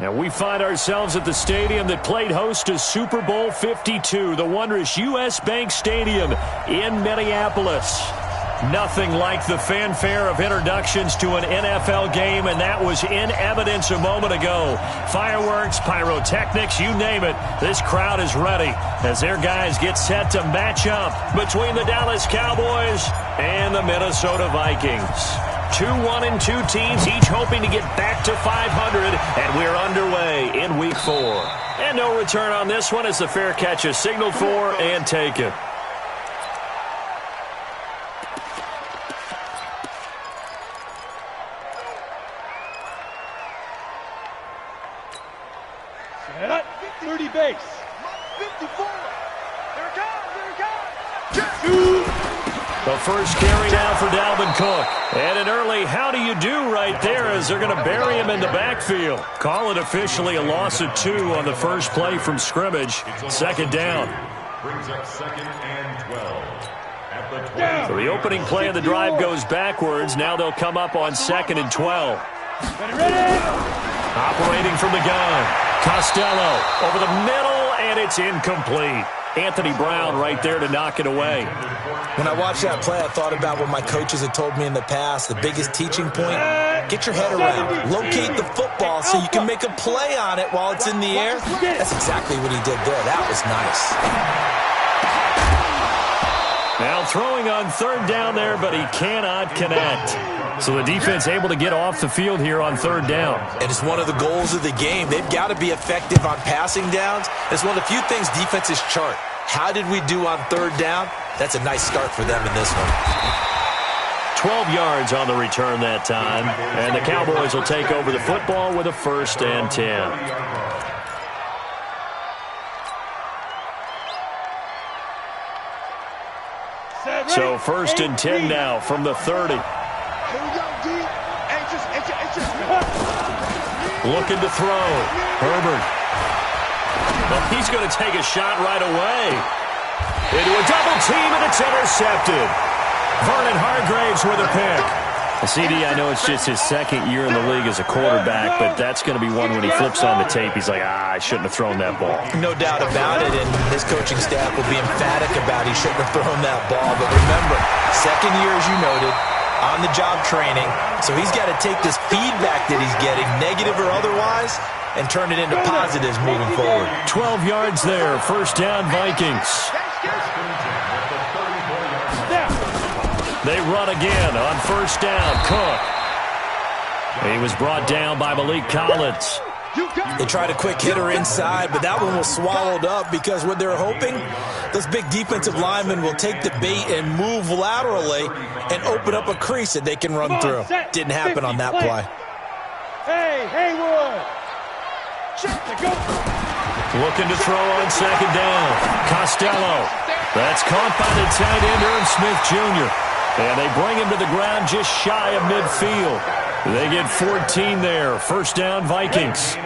And we find ourselves at the stadium that played host to Super Bowl 52, the wondrous U.S. Bank Stadium in Minneapolis. Nothing like the fanfare of introductions to an NFL game, and that was in evidence a moment ago. Fireworks, pyrotechnics, you name it. This crowd is ready as their guys get set to match up between the Dallas Cowboys and the Minnesota Vikings. 2-1-2 teams, each hoping to get back to 500, and we're underway in Week 4. And no return on this one as the fair catch is signaled for and taken. Set up, 30 base. 54. There it goes. The first carry now for Dalvin Cook. And an early how do you do right there as they're going to bury him in the backfield. Call it officially a loss of 2 on the first play from scrimmage. Second down. Brings up 2nd and 12. So the opening play of the drive goes backwards. Now they'll come up on 2nd and 12. Operating from the gun. Costello over the middle, and it's incomplete. Anthony Brown right there to knock it away. When I watched that play, I thought about what my coaches had told me in the past. The biggest teaching point, get your head around. Locate the football so you can make a play on it while it's in the air. That's exactly what he did there. That was nice. Now throwing on third down there, but he cannot connect. So the defense able to get off the field here on third down. And it's one of the goals of the game. They've got to be effective on passing downs. It's one of the few things defenses chart. How did we do on third down? That's a nice start for them in this one. 12 yards on the return that time. And the Cowboys will take over the football with a 1st and 10. So 1st and 10 now from the 30. Looking to throw. Herbert. Well, he's going to take a shot right away. Into a double team, and it's intercepted. Vernon Hargreaves with a pick. CD, I know it's just his 2nd year in the league as a quarterback, but that's going to be one when he flips on the tape, he's like, I shouldn't have thrown that ball. No doubt about it, and his coaching staff will be emphatic about he shouldn't have thrown that ball. But remember, 2nd year, as you noted, on-the-job training, so he's got to take this feedback that he's getting, negative or otherwise, and turn it into positives moving forward. 12 yards there, 1st down Vikings. They run again on 1st down. Cook. He was brought down by Malik Collins. They tried a quick hitter inside, but that one was swallowed up because what they're hoping, those big defensive linemen will take the bait and move laterally and open up a crease that they can run through. Didn't happen on that play. Hey, Haywood. Looking to throw on 2nd down. Costello. That's caught by the tight end, Irv Smith Jr. And they bring him to the ground just shy of midfield. They get 14 there. 1st down, Vikings. 15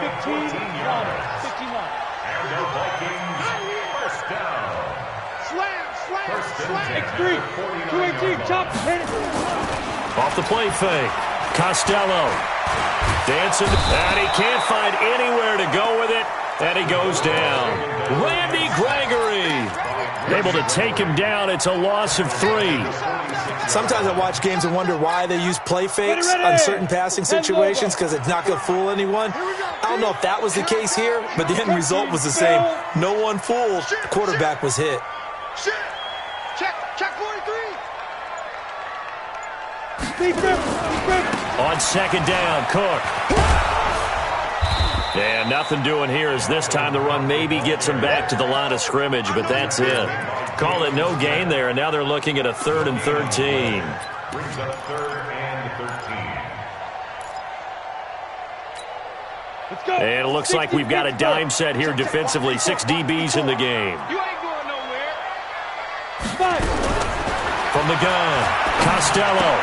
X3, 218, chop, hit it. Off the play fake. Costello. Dancing. And he can't find anywhere to go with it. And he goes down. Randy Gregory. Able to take him down. It's a loss of 3. Sometimes I watch games and wonder why they use play fakes on certain passing situations because it's not going to fool anyone. I don't know if that was the case here, but the end result was the same. No one fooled. The quarterback was hit. Check 43. On 2nd down, Cook. And nothing doing here as this time the run maybe gets him back to the line of scrimmage, but that's it. Call it no gain there, and now they're looking at a 3rd and 13. Brings up 3rd and 13. And it looks like we've got a dime set here defensively. 6 DBs in the game. You ain't going nowhere. From the gun, Costello.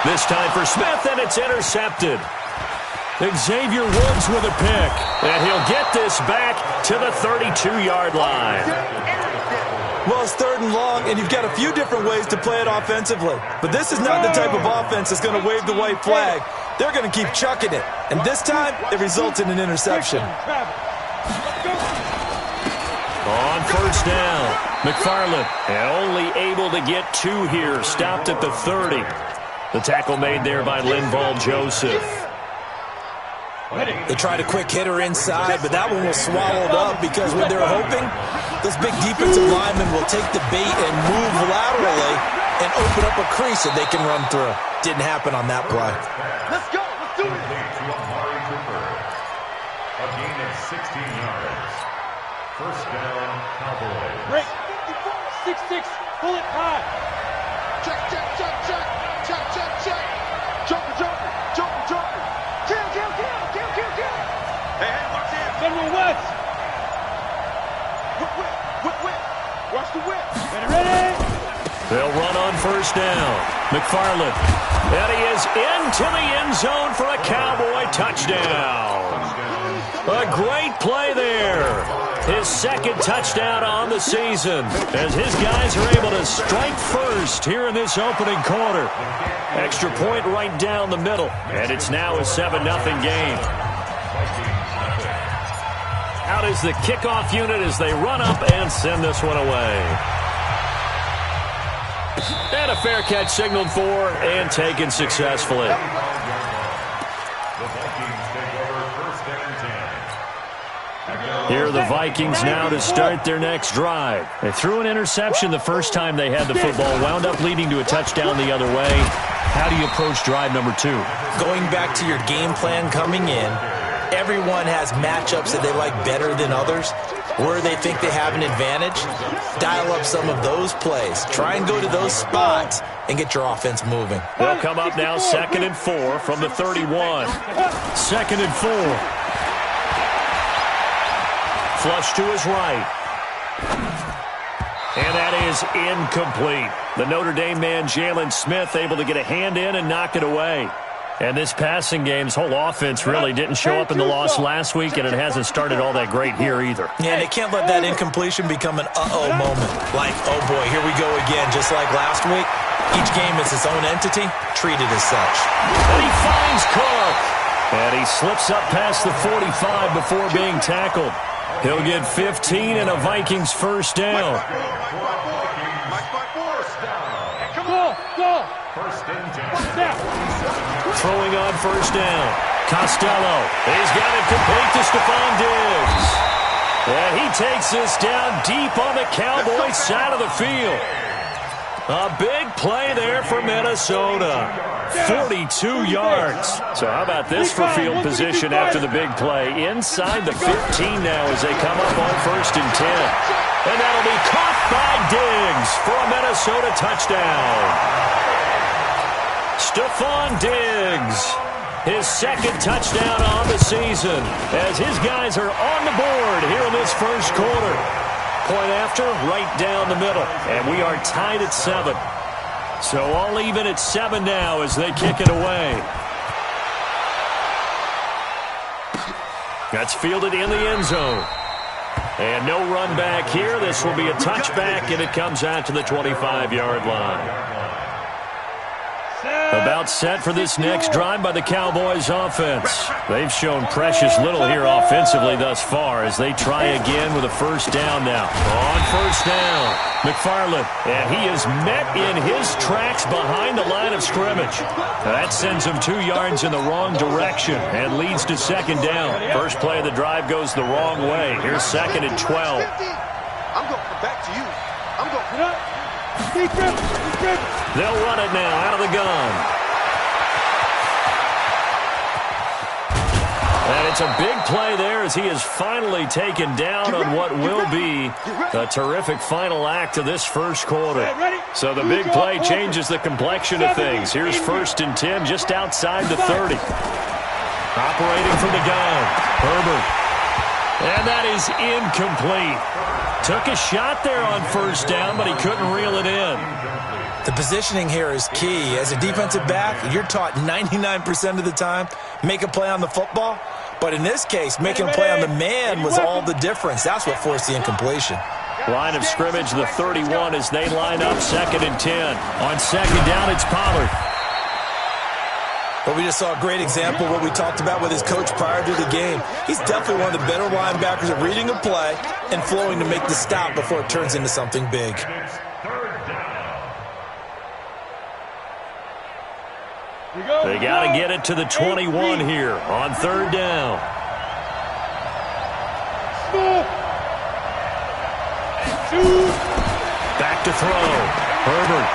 This time for Smith, and it's intercepted. Xavier Woods with a pick, and he'll get this back to the 32-yard line. Well, it's 3rd and long, and you've got a few different ways to play it offensively. But this is not the type of offense that's going to wave the white flag. They're going to keep chucking it. And this time, it results in an interception. On first down, McFarland only able to get 2 here, stopped at the 30. The tackle made there by Linval Joseph. They tried a quick hitter inside, but that one was swallowed up because when they're hoping, those big defensive linemen will take the bait and move laterally and open up a crease that they can run through. Didn't happen on that play. Let's go. Let's do it. A gain of 16 yards. First down, Cowboys. Break. 6-6. Pull it high. Check, check, check, check. Check, check, check. Jumper, jumper. Jumper, jumper. Kill, kill, kill. Kill, kill, kill. Hey, watch it. Federal West. Whip, whip. Whip, whip. Watch the whip. Ready, ready. They'll run on first down. McFarland. And he is into the end zone for a Cowboy touchdown. A great play there. His second touchdown on the season as his guys are able to strike first here in this opening quarter. Extra point right down the middle, and it's now a 7-0 game. Out is the kickoff unit as they run up and send this one away. And a fair catch signaled for and taken successfully. The Vikings take over first and 10. Here are the Vikings now to start their next drive. They threw an interception the first time they had the football, wound up leading to a touchdown the other way. How do you approach drive number 2? Going back to your game plan coming in, everyone has matchups that they like better than others. Where they think they have an advantage, dial up some of those plays. Try and go to those spots and get your offense moving. They'll come up now 2nd and 4 from the 31. 2nd and 4. Flush to his right. And that is incomplete. The Notre Dame man, Jalen Smith, able to get a hand in and knock it away. And this passing game's whole offense really didn't show up in the loss last week, and it hasn't started all that great here either. Yeah, they can't let that incompletion become an uh-oh moment. Like, oh boy, here we go again, just like last week. Each game is its own entity, treated as such. And he finds Cook. And he slips up past the 45 before being tackled. He'll get 15 and a Vikings first down. Come on, go. First and 10. Throwing on first down. Costello. He's got it complete to Stephon Diggs. And he takes this down deep on the Cowboys side of the field. A big play there for Minnesota. 42 yards. So how about this for field position after the big play? Inside the 15 now as they come up on first and 10. And that'll be caught by Diggs for a Minnesota touchdown. Stephon Diggs, his second touchdown on the season as his guys are on the board here in this first quarter. Point after, right down the middle, and we are tied at 7. So all even at 7 now as they kick it away. That's fielded in the end zone. And no run back here. This will be a touchback, and it comes out to the 25-yard line. About set for this next drive by the Cowboys offense. They've shown precious little here offensively thus far as they try again with a first down now. On first down, McFarland, and he is met in his tracks behind the line of scrimmage. That sends him 2 yards in the wrong direction and leads to second down. First play of the drive goes the wrong way. Here's 2nd and 12. I'm going back to you. I'm going. They'll run it now out of the gun. And it's a big play there as he is finally taken down on what will be a terrific final act of this first quarter. So the big play changes the complexion of things. Here's 1st and 10 just outside the 30. Operating from the gun, Herbert. And that is incomplete. Took a shot there on first down, but he couldn't reel it in. The positioning here is key. As a defensive back, you're taught 99% of the time, make a play on the football. But in this case, making a play on the man was all the difference. That's what forced the incompletion. Line of scrimmage, the 31 as they line up 2nd and 10. On second down, it's Pollard. Well, we just saw a great example of what we talked about with his coach prior to the game. He's definitely one of the better linebackers at reading a play and flowing to make the stop before it turns into something big. They got to get it to the 21 here on third down. Back to throw. Herbert.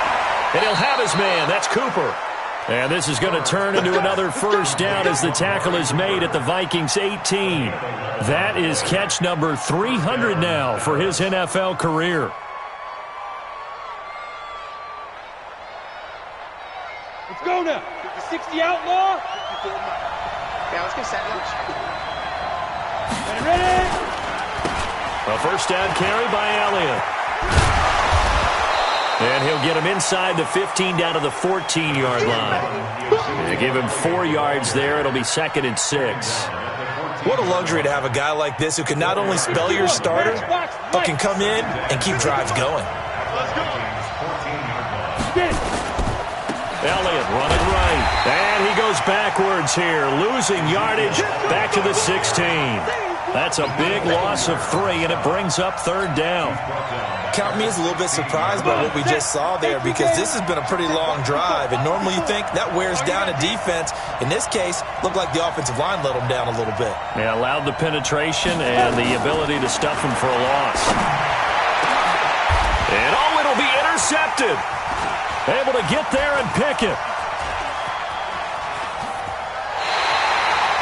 And he'll have his man. That's Cooper. And this is going to turn into another first down as the tackle is made at the Vikings 18. That is catch number 300 now for his NFL career. Let's go now. 60 outlaw. Yeah, let's get set. Ready? A first down carry by Elliott. And he'll get him inside the 15 down to the 14-yard line. They give him 4 yards there. It'll be 2nd and 6. What a luxury to have a guy like this who can not only spell your starter, but can come in and keep drives going. Elliott running right. And he goes backwards here, losing yardage back to the 16. That's a big loss of 3, and it brings up third down. Count me as a little bit surprised by what we just saw there, because this has been a pretty long drive, and normally you think that wears down a defense. In this case, looked like the offensive line let them down a little bit. Yeah, allowed the penetration and the ability to stuff him for a loss. And it'll be intercepted. Able to get there and pick it.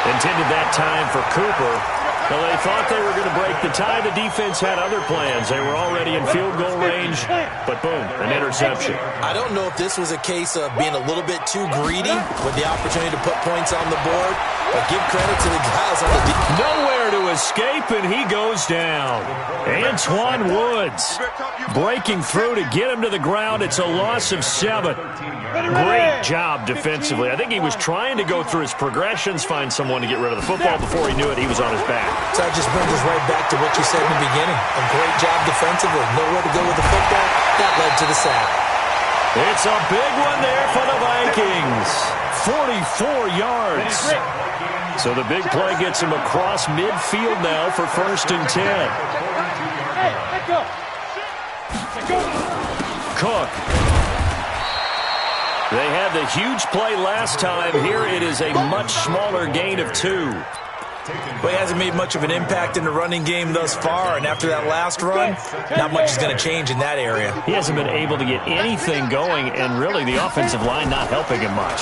Intended that time for Cooper. Well, they thought they were going to break the tie. The defense had other plans. They were already in field goal range, but boom, an interception. I don't know if this was a case of being a little bit too greedy with the opportunity to put points on the board, but give credit to the guys on the defense. Nowhere to escape, and he goes down. Antoine Woods breaking through to get him to the ground. It's a loss of 7. Great job defensively. I think he was trying to go through his progressions, find someone to get rid of the football. Before he knew it, he was on his back. So that just brings us right back to what you said in the beginning. A great job defensively. Nowhere to go with the football. That led to the sack. It's a big one there for the Vikings. 44 yards. So the big play gets him across midfield now for 1st and 10. Hey, let go. Let go. Cook. They had the huge play last time. Here it is a much smaller gain of 2. But he hasn't made much of an impact in the running game thus far, and after that last run, not much is going to change in that area. He hasn't been able to get anything going, and really the offensive line not helping him much.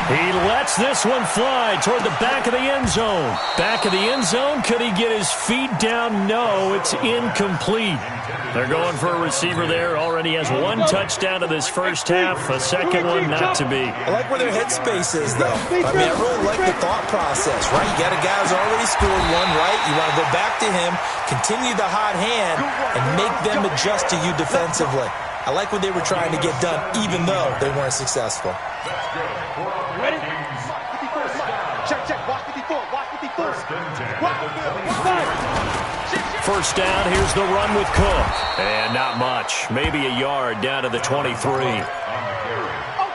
He lets this one fly toward the back of the end zone. Back of the end zone. Could he get his feet down? No, it's incomplete. They're going for a receiver there. Already has 1 touchdown in this first half. A second one not to be. I like where their headspace is, though. I mean, I really like the thought process, right? You got a guy who's already scored 1, right? You want to go back to him, continue the hot hand, and make them adjust to you defensively. I like what they were trying to get done, even though they weren't successful. Ready? Check. Watch 54. Watch 54. First down. Here's the run with Cook. And not much. Maybe a yard down to the 23.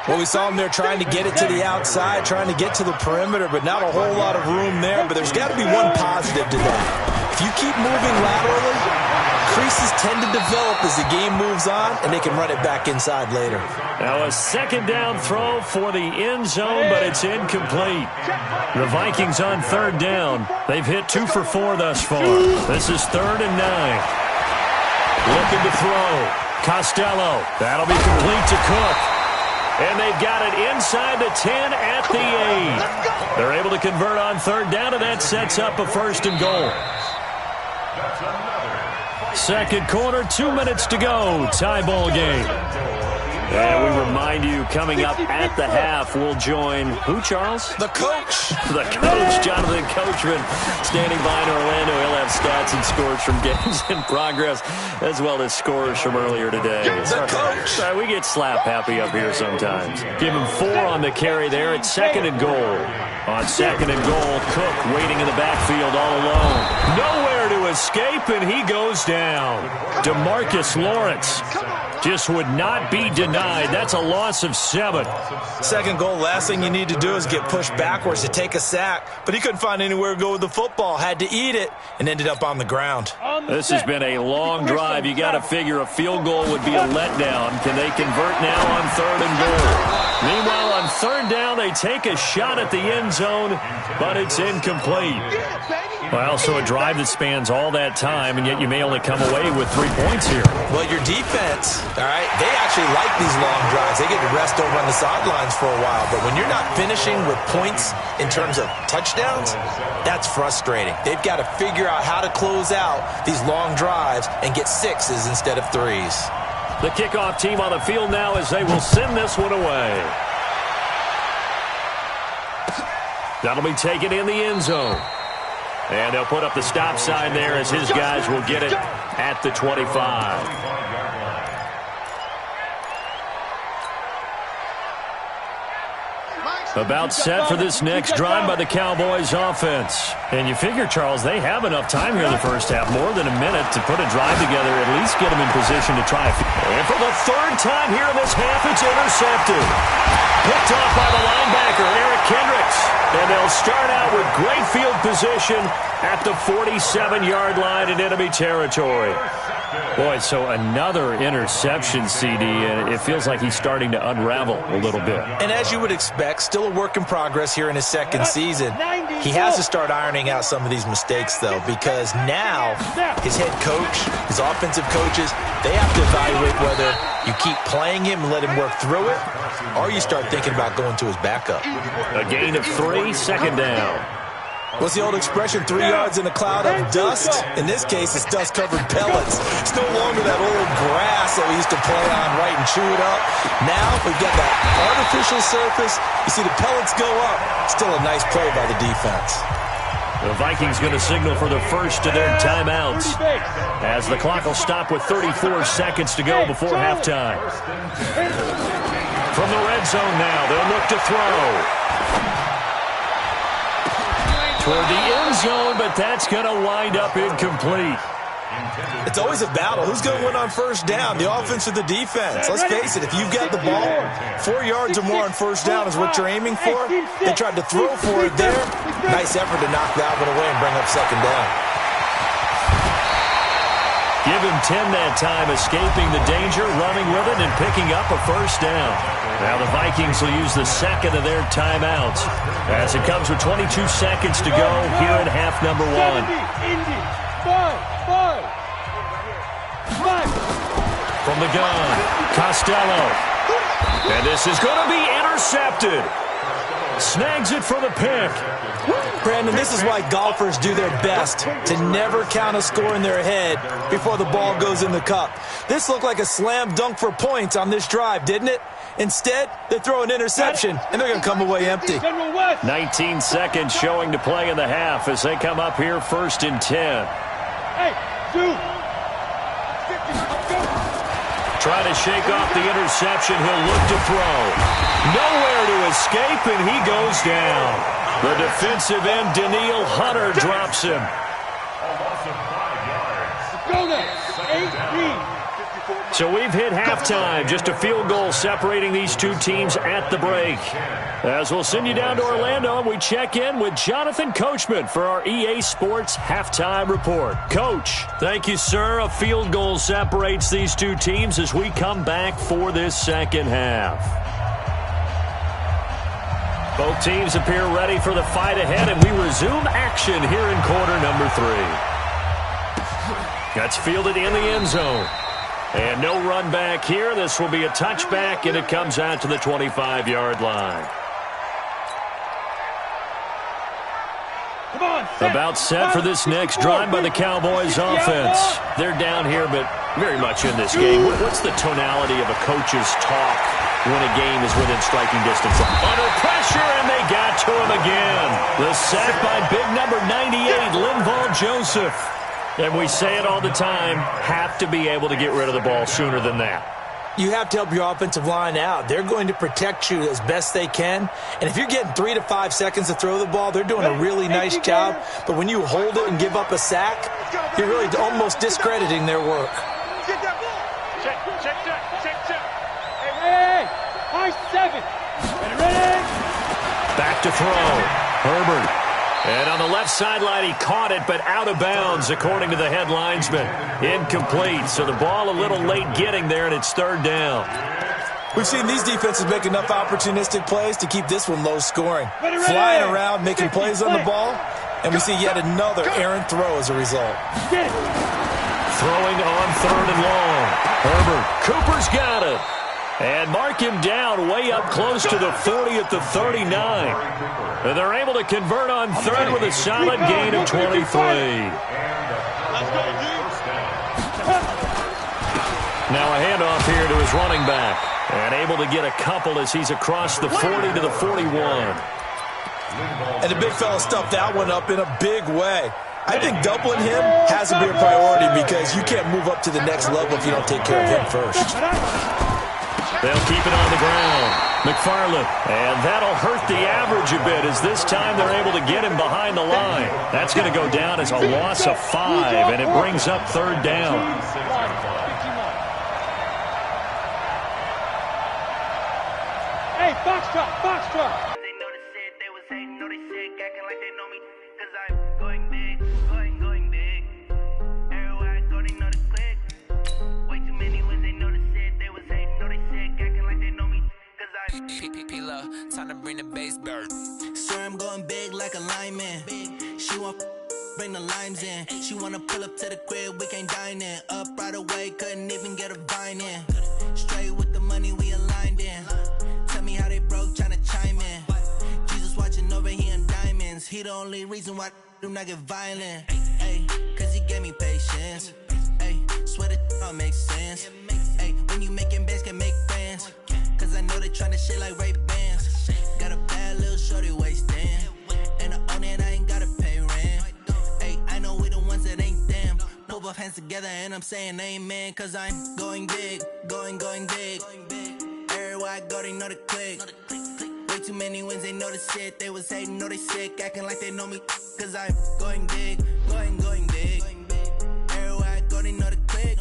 Well, we saw him there trying to get it to the outside, trying to get to the perimeter, but not a whole lot of room there. But there's got to be one positive to that. If you keep moving laterally, creases tend to develop as the game moves on, and they can run it back inside later. Now a second down throw for the end zone, but it's incomplete. The Vikings on third down. They've hit 2 for 4 thus far. This is 3rd and 9. Looking to throw. Costello. That'll be complete to Cook. And they've got it inside the 10 at the 8. They're able to convert on third down, and that sets up a 1st and goal. Second quarter, 2 minutes to go. Tie ball game. And we remind you, coming up at the half, we'll join who, Charles? The coach. The coach, Jonathan Coachman, standing by in Orlando. He'll have stats and scores from games in progress, as well as scores from earlier today. The coach. We get slap happy up here sometimes. Give him 4 on the carry there at 2nd and goal. On 2nd and goal, Cook waiting in the backfield all alone. Nowhere to escape, and he goes down. DeMarcus Lawrence just would not be denied. That's a loss of 7. Second goal, last thing you need to do is get pushed backwards to take a sack. But he couldn't find anywhere to go with the football. Had to eat it and ended up on the ground. This has been a long drive. You got to figure a field goal would be a letdown. Can they convert now on 3rd and goal? Meanwhile, on 3rd down, they take a shot at the end zone, but it's incomplete. Well, so a drive that spans all that time, and yet you may only come away with 3 points here. Well, your defense, all right, they actually like these long drives. They get to rest over on the sidelines for a while. But when you're not finishing with points in terms of touchdowns, that's frustrating. They've got to figure out how to close out these long drives and get 6s instead of 3s. The kickoff team on the field now as they will send this one away. That'll be taken in the end zone. And they'll put up the stop sign there as his guys will get it at the 25. About set for this next drive by the Cowboys offense. And you figure, Charles, they have enough time here in the first half, more than a minute, to put a drive together, at least get them in position to try. And for the 3rd time here in this half, it's intercepted. Picked off by the linebacker, Eric Kendricks. And they'll start out with great field position at the 47-yard line in enemy territory. Boy, so another interception, CD, and it feels like he's starting to unravel a little bit. And as you would expect, still a work in progress here in his second season. He has to start ironing out some of these mistakes, though, because now his head coach, his offensive coaches, they have to evaluate whether you keep playing him and let him work through it, or you start thinking about going to his backup. A gain of 3, 2nd down. What's the old expression, 3 yards in a cloud of dust? In this case, it's dust-covered pellets. It's no longer that old grass that we used to play on, right, and chew it up. Now we've got that artificial surface. You see the pellets go up. Still a nice play by the defense. The Vikings going to signal for the first of their timeouts as the clock will stop with 34 seconds to go before halftime. From the red zone now, they'll look to throw. Toward the end zone, but that's going to wind up incomplete. It's always a battle. Who's going to win on first down, the offense or the defense? Let's face it, if you've got the ball, 4 yards or more on first down is what you're aiming for. They tried to throw for it there. Nice effort to knock that one away and bring up 2nd down. Give him 10 that time, escaping the danger, running with it, and picking up a first down. Now the Vikings will use the second of their timeouts as it comes with 22 seconds to go here in half number 1. From the gun, Costello. And this is going to be intercepted. Snags it for the pick. Brandon, this is why golfers do their best to never count a score in their head before the ball goes in the cup. This looked like a slam dunk for points on this drive, didn't it? Instead, they throw an interception, and they're going to come away empty. 19 seconds showing to play in the half as they come up here 1st and 10. Hey, dude. Trying to shake off the interception. He'll look to throw. Nowhere to escape, and he goes down. The defensive end, Daniil Hunter, drops him. Go there. 18. So we've hit halftime. Just a field goal separating these two teams at the break. As we'll send you down to Orlando, and we check in with Jonathan Coachman for our EA Sports Halftime Report. Coach, thank you, sir. A field goal separates these two teams as we come back for this second half. Both teams appear ready for the fight ahead, and we resume action here in quarter number 3. That's fielded in the end zone. And no run back here. This will be a touchback, and it comes out to the 25-yard line. About set for this next drive by the Cowboys offense. They're down here, but very much in this game. What's the tonality of a coach's talk when a game is within striking distance? Under pressure, and they got to him again. The sack by big number 98, Linval Joseph. And we say it all the time, have to be able to get rid of the ball sooner than that. You have to help your offensive line out. They're going to protect you as best they can. And if you're getting 3 to 5 seconds to throw the ball, they're doing a really nice job. But when you hold it and give up a sack, you're really almost discrediting their work. 7. Ready? Back to throw. Herbert. And on the left sideline, he caught it, but out of bounds, according to the head linesman. Incomplete, so the ball a little late getting there, and it's third down. We've seen these defenses make enough opportunistic plays to keep this one low scoring. Flying around, making plays on the ball, and we see yet another errant throw as a result. Throwing on third and long. Herbert. Cooper's got it. And mark him down way up close to the 40 at the 39. And they're able to convert on third with a solid gain of 23. Now a handoff here to his running back. And able to get a couple as he's across the 40 to the 41. And the big fella stuffed that one up in a big way. I think doubling him has to be a priority because you can't move up to the next level if you don't take care of him first. They'll keep it on the ground. McFarland. And that'll hurt the average a bit as this time they're able to get him behind the line. That's going to go down as a loss of 5, and it brings up third down. Hey, box truck, box truck. They know they said they was hating, know they said acting like they know me, cause I'm going big, going big. Everywhere I go, they know the click. Way too many wins, they know they said they was hating, know they said acting like they know me, cause I'm P-P-P-Love, time to bring the bass bird. Swear I'm going big like a lineman. She want bring the limes in. She wanna pull up to the crib, we can't dine in. Up right away, couldn't even get a vine in. Straight with the money, we aligned in. Tell me how they broke, tryna chime in. Jesus watching over here in diamonds. He the only reason why I do not get violent. Ay, cause he gave me patience. Ay, swear that all makes sense. Ay, when you making bands, can make friends. Cause I know they tryna shit like Ray Bans. Got a bad little shorty wasting. And I own it, I ain't gotta pay rent. Ay, I know we the ones that ain't them. Pull both hands together and I'm saying amen. Cause I'm going big, going big. Everywhere I go, they know the click. Way too many wins, they know the shit. They was hating, know they sick, acting like they know me. Cause I'm going big, going big. Everywhere I go, they know the click.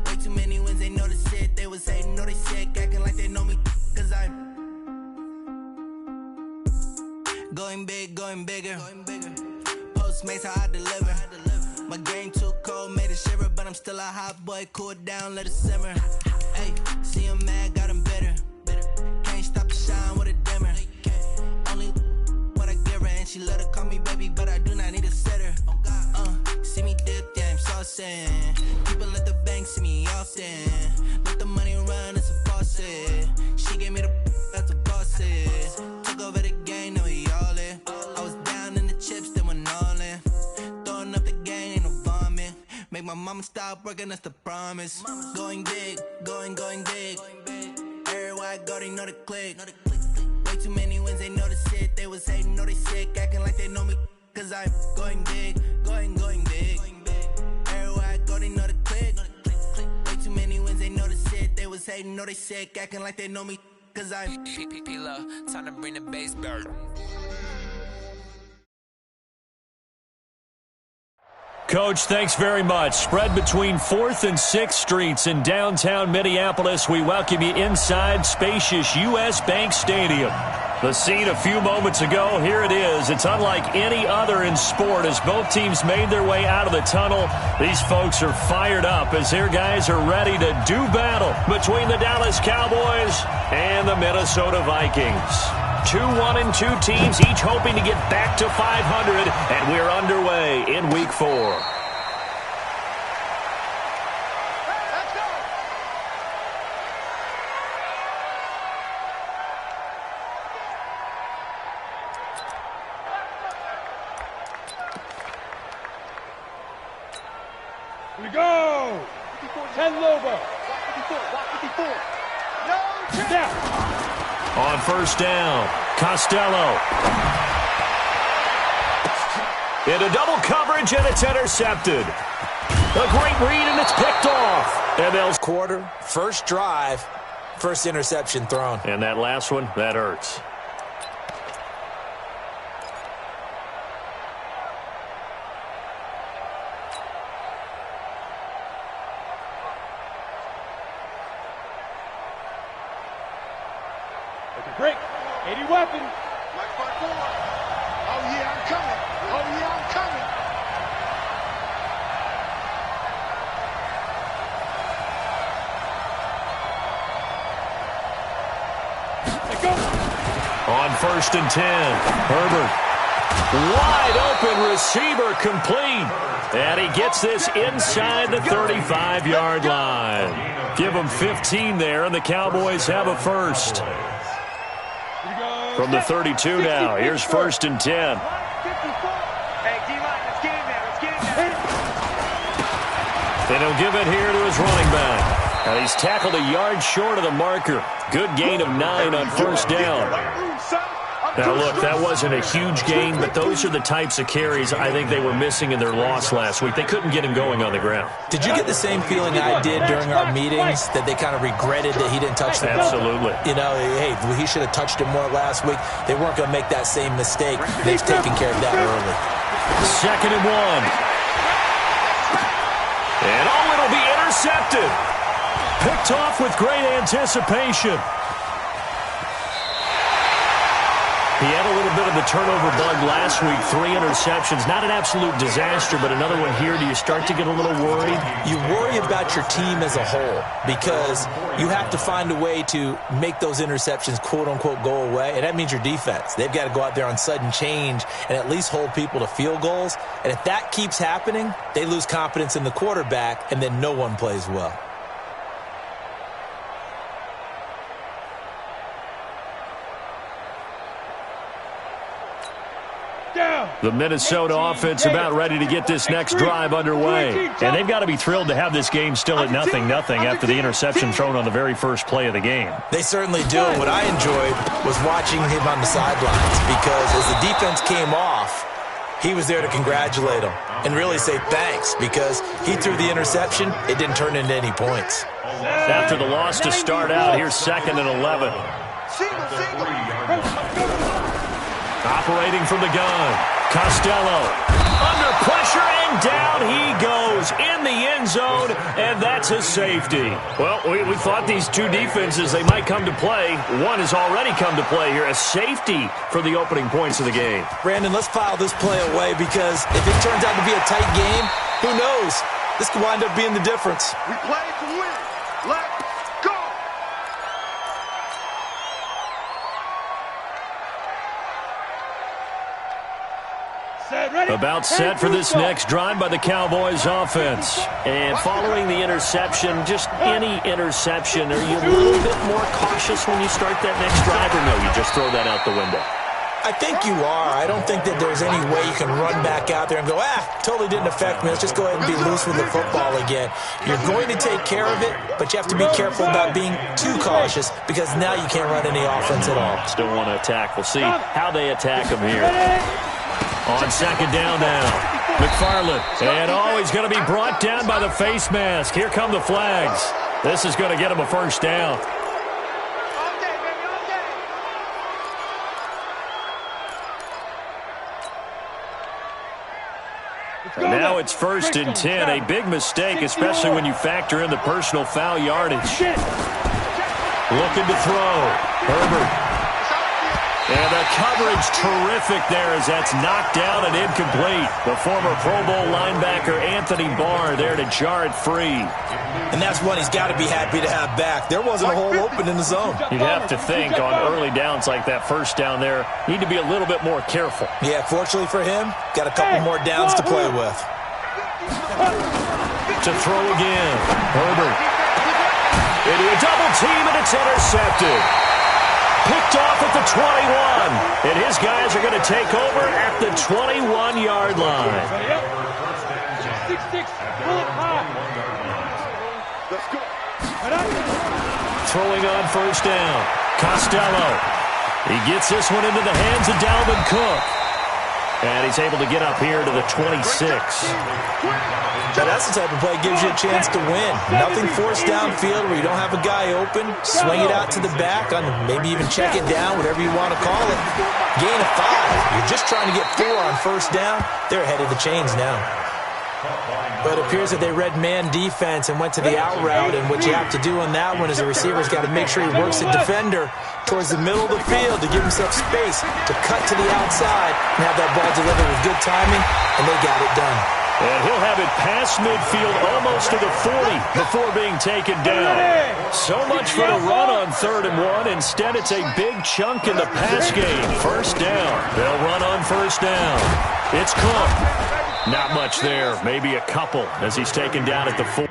Way too many wins, they know the shit. They was hating, know they sick, acting like they know me. Cause I'm going big, going bigger. Postmates, how I deliver. My game too cold, made it shiver. But I'm still a hot boy, cool it down, let it simmer. Ay, see him mad, got him bitter. Can't stop the shine with a dimmer. Only what I give her, and she let her call me baby, but I do not need a sitter. See me dip, yeah, I'm saucing. People at the bank see me often. Let the money run, it's a faucet. She gave me the that's a boss is. Took over the game, now we all in. I was down in the chips, then went all in. Throwing up the game, ain't no vomit. Make my mama stop working, that's the promise. Going big, going big. Everywhere I go, they know the click. Way too many wins, they know the shit. They was hating, know they sick, acting like they know me. Cause I'm going big, going big. Everywhere I go, they know the click. Way too many wins, they know the shit. They was hating, know they sick, acting like they know me. Cause I'm P-P-P-Love, time to bring the bass bird. Coach, thanks very much. Spread between 4th and 6th Streets in downtown Minneapolis. We welcome you inside spacious U.S. Bank Stadium. The scene a few moments ago, here it is. It's unlike any other in sport as both teams made their way out of the tunnel. These folks are fired up as their guys are ready to do battle between the Dallas Cowboys and the Minnesota Vikings. 2-1-2 teams, each hoping to get back to 500, and we're underway in Week 4. Here we go. 10 Lobo. 54. No check. On first down, Costello. Into double coverage, and it's intercepted. A great read, and it's picked off. And they'll quarter, first drive, first interception thrown. And that last one, that hurts. Break. 80 weapon. Like my boy. Oh, yeah, I'm coming. Oh, yeah, I'm coming. Let go. On 1st and 10, Herbert. Wide open receiver complete. And he gets this inside the 35-yard line. Give him 15 there, and the Cowboys have a first. From the 32 now, here's 1st and 10. Hey, D-line, let's get in there. Let's get in there. And he'll give it here to his running back. And he's tackled a yard short of the marker. Good gain of 9 on 1st down. Now, look, that wasn't a huge gain, but those are the types of carries I think they were missing in their loss last week. They couldn't get him going on the ground. Did you get the same feeling I did during our meetings, that they kind of regretted that he didn't touch the ball? Absolutely. You know, hey, he should have touched it more last week. They weren't going to make that same mistake. They've taken care of that early. 2nd and 1. And, it'll be intercepted. Picked off with great anticipation. He had a little bit of the turnover bug last week, 3 interceptions. Not an absolute disaster, but another one here. Do you start to get a little worried? You worry about your team as a whole because you have to find a way to make those interceptions, quote-unquote, go away, and that means your defense. They've got to go out there on sudden change and at least hold people to field goals. And if that keeps happening, they lose confidence in the quarterback, and then no one plays well. The Minnesota offense about ready to get this next drive underway. And they've got to be thrilled to have this game still at 0-0 after the interception thrown on the very first play of the game. They certainly do. And what I enjoyed was watching him on the sidelines because as the defense came off, he was there to congratulate them and really say thanks because he threw the interception. It didn't turn into any points. After the loss to start out, here's 2nd and 11. Operating from the gun. Costello under pressure, and down he goes in the end zone, and that's a safety. Well, we thought these two defenses, they might come to play. One has already come to play here, a safety for the opening points of the game. Brandon, let's file this play away because if it turns out to be a tight game, who knows? This could wind up being the difference. We play to win. Let's go. About set for this next drive by the Cowboys offense. And following the interception, just any interception, are you a little bit more cautious when you start that next drive, or no, you just throw that out the window? I think you are. I don't think that there's any way you can run back out there and go, totally didn't affect me. Let's just go ahead and be loose with the football again. You're going to take care of it, but you have to be careful about being too cautious because now you can't run any offense at all. Still want to attack. We'll see how they attack him here. On 2nd down now, McFarland. And he's going to be brought down by the face mask. Here come the flags. This is going to get him a first down. And now it's 1st and 10. A big mistake, especially when you factor in the personal foul yardage. Looking to throw. Herbert. And the coverage terrific there as that's knocked down and incomplete. The former Pro Bowl linebacker Anthony Barr there to jar it free. And that's one he's got to be happy to have back. There wasn't a hole open in the zone. You'd have to think on early downs like that first down there, need to be a little bit more careful. Yeah, fortunately for him, got a couple more downs to play with. To throw again. Herbert. Into a double team, and it's intercepted. Picked off at the 21. And his guys are going to take over at the 21-yard line. 6-6, pull it high. Let's go. Throwing on 1st down. Costello. He gets this one into the hands of Dalvin Cook. And he's able to get up here to the 26. Now that's the type of play that gives you a chance to win. Nothing forced downfield where you don't have a guy open. Swing it out to the back, on maybe even check it down, whatever you want to call it. Gain of 5. You're just trying to get 4 on 1st down. They're ahead of the chains now. But it appears that they read man defense and went to the out route, and what you have to do on that one is the receiver's got to make sure he works the defender towards the middle of the field to give himself space to cut to the outside and have that ball delivered with good timing, and they got it done. And he'll have it past midfield almost to the 40 before being taken down. So much for the run on 3rd and 1. Instead, it's a big chunk in the pass game. First down. They'll run on first down. It's Cook. Not much there. Maybe a couple as he's taken down at the 4.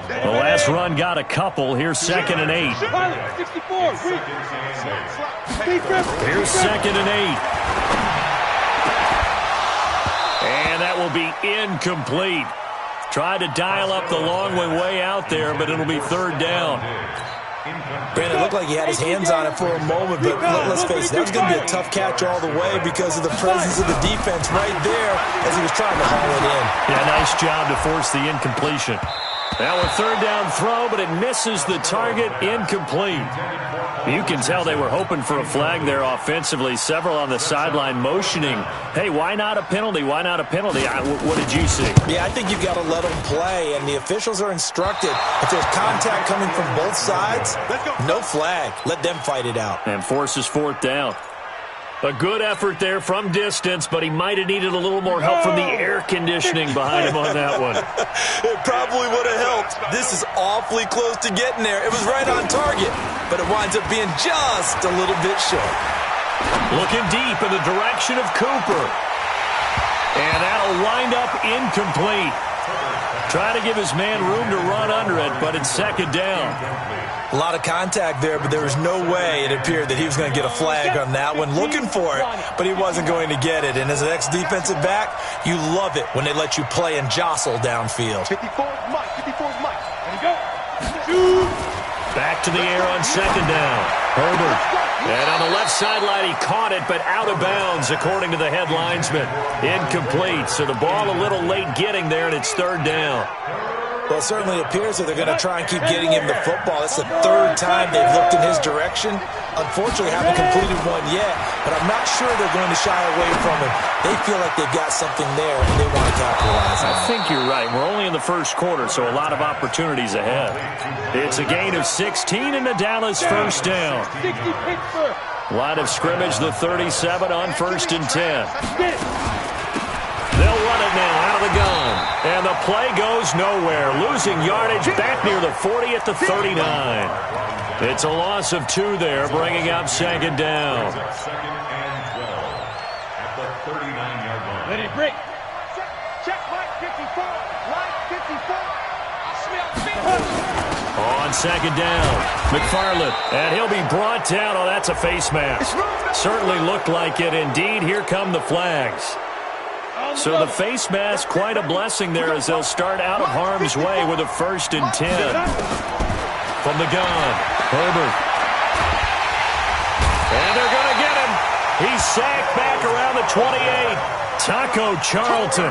The last run got a couple. Here's 2nd and 8. Here's 2nd and 8. And that will be incomplete. Tried to dial up the long way out there, but it'll be 3rd down. Brandon, it looked like he had his hands on it for a moment, but let's face it, that was going to be a tough catch all the way because of the presence of the defense right there as he was trying to haul it in. Yeah, nice job to force the incompletion. Now a 3rd down throw, but it misses the target, incomplete. You can tell they were hoping for a flag there offensively. Several on the sideline motioning, hey, why not a penalty? Why not a penalty? What did you see? Yeah, I think you've got to let them play, and the officials are instructed. If there's contact coming from both sides, no flag. Let them fight it out. And forces 4th down. A good effort there from distance, but he might have needed a little more help from the air conditioning behind him on that one. It probably would have helped. This is awfully close to getting there. It was right on target, but it winds up being just a little bit short. Looking deep in the direction of Cooper. And that'll wind up incomplete. Try to give his man room to run under it, but it's 2nd down. A lot of contact there, but there was no way it appeared that he was going to get a flag on that one. Looking for it, but he wasn't going to get it. And as an ex-defensive back, you love it when they let you play and jostle downfield. 54's Mike. 54's Mike. Ready, go. Back to the air on 2nd down. Herbert. And on the left sideline, he caught it, but out of bounds, according to the head linesman. Incomplete. So the ball a little late getting there, and it's 3rd down. Well, it certainly appears that they're going to try and keep getting him the football. That's the 3rd time they've looked in his direction. Unfortunately, haven't completed one yet, but I'm not sure they're going to shy away from him. They feel like they've got something there, and they want to capitalize on it. I think you're right. We're only in the 1st quarter, so a lot of opportunities ahead. It's a gain of 16 in the Dallas 1st down. Line of scrimmage, the 37 on 1st and 10. They'll run it now out of the gun. And the play goes nowhere. Losing yardage back near the 40 at the 39. It's a loss of 2 there, bringing up 2nd down. 2nd and 12 at the 39-yard line. Ready, break. Check line 54. Line 54. On 2nd down, McFarland. And he'll be brought down. Oh, that's a face mask. Certainly looked like it. Indeed, here come the flags. So the face mask, quite a blessing there as they'll start out of harm's way with a 1st and 10. From the gun, Herbert. And they're going to get him. He's sacked back around the 28. Taco Charlton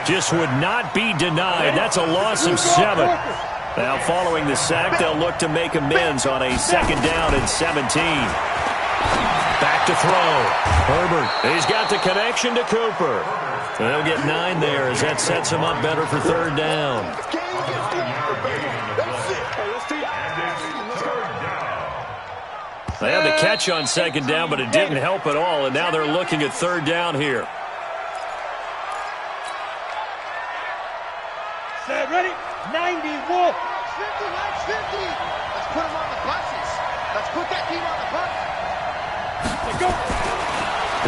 just would not be denied. That's a loss of 7. Now following the sack, they'll look to make amends on a 2nd down and 17. Back to throw. Herbert. He's got the connection to Cooper. And they'll get 9 there as that sets him up better for 3rd down. They had the catch on 2nd down, but it didn't help at all, and now they're looking at 3rd down here. Set, ready? 90, Wolf. 50, Mike's 50. Let's put him on the buses. Let's put that team on the bus. Let's go.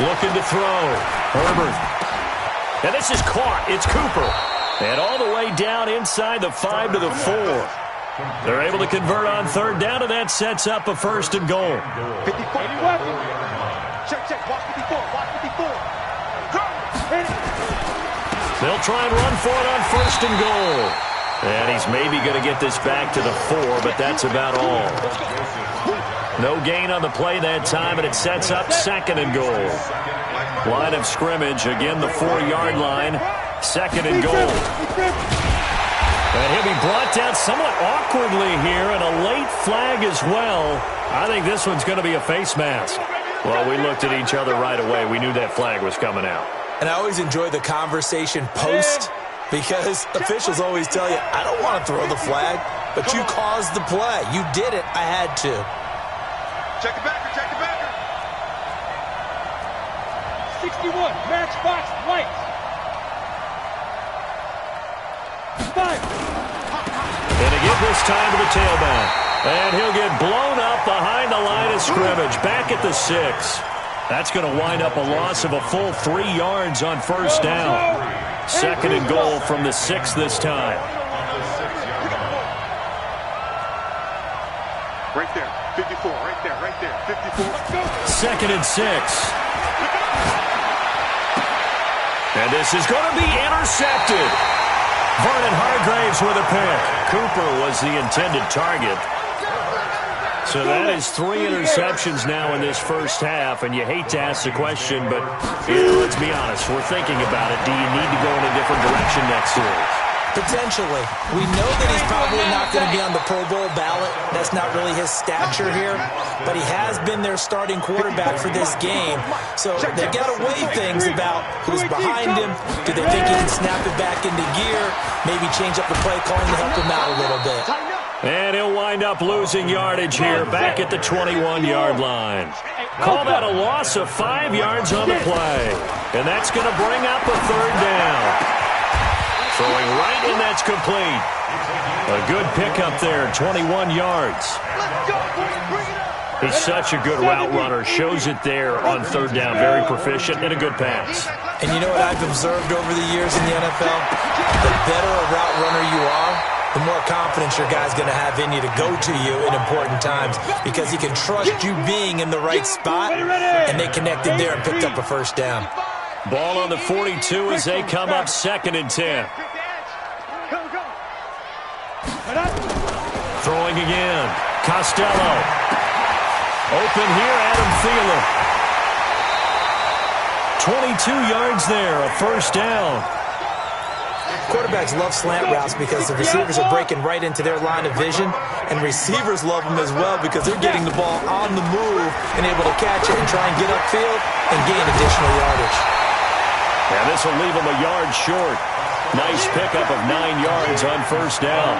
Looking to throw. Herbert. And this is caught. It's Cooper. And all the way down inside the 5 to the 4. They're able to convert on third down, and that sets up a 1st and goal. 54. Check. Watch 54. Watch 54. They'll try and run for it on 1st and goal. And he's maybe going to get this back to the 4, but that's about all. No gain on the play that time, and it sets up 2nd and goal. Line of scrimmage, again the 4-yard line. 2nd and goal. And he'll be brought down somewhat awkwardly here, and a late flag as well. I think this one's going to be a face mask. Well, we looked at each other right away. We knew that flag was coming out. And I always enjoy the conversation post, because officials always tell you, I don't want to throw the flag, but you caused the play. You did it. I had to. Check the backer. 61, matchbox white. 5. And again this time to the tailback. And he'll get blown up behind the line of scrimmage. Back at the 6. That's going to wind up a loss of a full 3 yards on 1st down. 2nd and goal from the 6 this time. Right there. 54. Right there. 54. 2nd and 6. And this is going to be intercepted. Vernon Hargraves with a pick. Cooper was the intended target. So that is 3 interceptions now in this first half, and you hate to ask the question, but let's be honest, we're thinking about it. Do you need to go in a different direction next series? Potentially. We know that he's probably not going to be on the Pro Bowl ballot. That's not really his stature here. But he has been their starting quarterback for this game. So they've got to weigh things about who's behind him. Do they think he can snap it back into gear? Maybe change up the play calling to help him out a little bit. And he'll wind up losing yardage here back at the 21-yard line. Call that a loss of 5 yards on the play. And that's going to bring up a 3rd down. Throwing right, and that's complete. A good pickup there, 21 yards. He's such a good route runner. Shows it there on 3rd down. Very proficient and a good pass. And you know what I've observed over the years in the NFL? The better a route runner you are, the more confidence your guy's going to have in you to go to you in important times, because he can trust you being in the right spot, and they connected there and picked up a 1st down. Ball on the 42 as they come up 2nd and 10. Throwing again. Costello. Open here, Adam Thielen. 22 yards there, a 1st down. Quarterbacks love slant routes because the receivers are breaking right into their line of vision, and receivers love them as well because they're getting the ball on the move and able to catch it and try and get upfield and gain additional yardage. And this will leave him a yard short. Nice pickup of 9 yards on 1st down.